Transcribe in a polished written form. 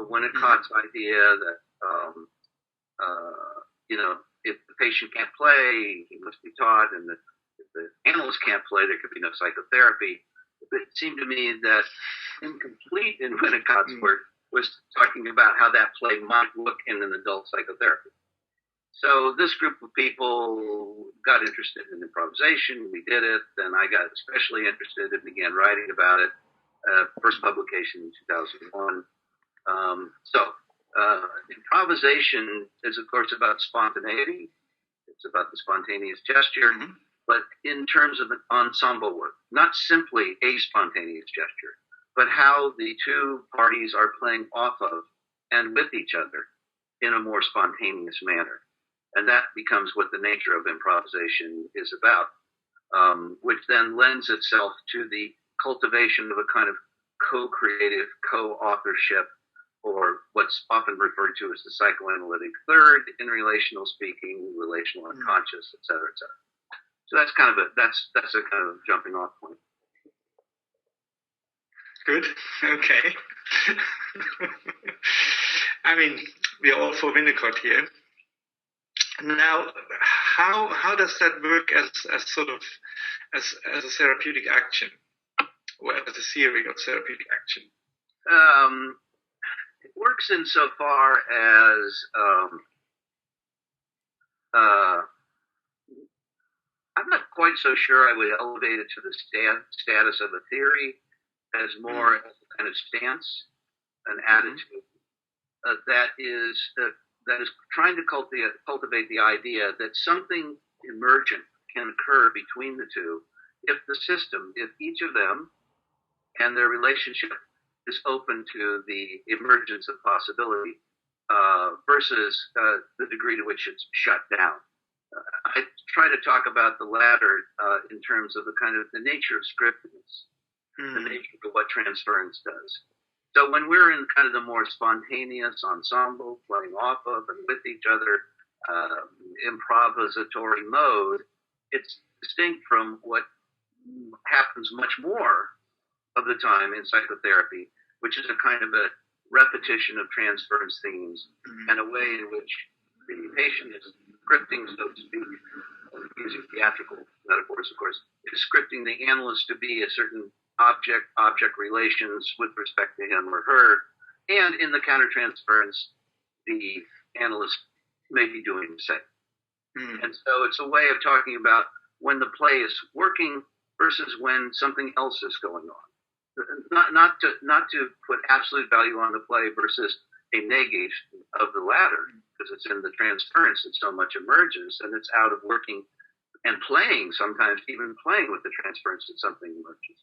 the Winnicott's idea that, if the patient can't play, he must be taught, and if the analyst can't play, there could be no psychotherapy. It seemed to me that incomplete in Winnicott's work was talking about how that play might look in an adult psychotherapy. So this group of people got interested in improvisation. We did it. Then I got especially interested and began writing about it. First publication in 2001. Improvisation is, of course, about spontaneity. It's about the spontaneous gesture, but in terms of an ensemble work, not simply a spontaneous gesture, but how the two parties are playing off of and with each other in a more spontaneous manner. And that becomes what the nature of improvisation is about, which then lends itself to the cultivation of a kind of co-creative, co-authorship, or what's often referred to as the psychoanalytic third in relational speaking, relational unconscious, et cetera, et cetera. So that's kind of that's a kind of jumping off point. Good. Okay. I mean, we're all for Winnicott here. Now, how does that work as a therapeutic action, or as a theory of therapeutic action? It works insofar as I'm not quite so sure I would elevate it to the status of a theory, as more as a kind of stance, an attitude that is trying to cultivate the idea that something emergent can occur between the two if each of them and their relationship is open to the emergence of possibility versus the degree to which it's shut down. I try to talk about the latter in terms of the nature of scriptedness, the nature of what transference does. So when we're in kind of the more spontaneous ensemble, playing off of and with each other, improvisatory mode, it's distinct from what happens much more of the time in psychotherapy, which is a kind of a repetition of transference themes and a way in which the patient is scripting, so to speak, using theatrical metaphors, of course, is scripting the analyst to be a certain object relations with respect to him or her, and in the countertransference, the analyst may be doing the same. And so it's a way of talking about when the play is working versus when something else is going on. Not to put absolute value on the play versus a negation of the latter, because it's in the transference that so much emerges, and it's out of working and playing, sometimes even playing with the transference that something emerges.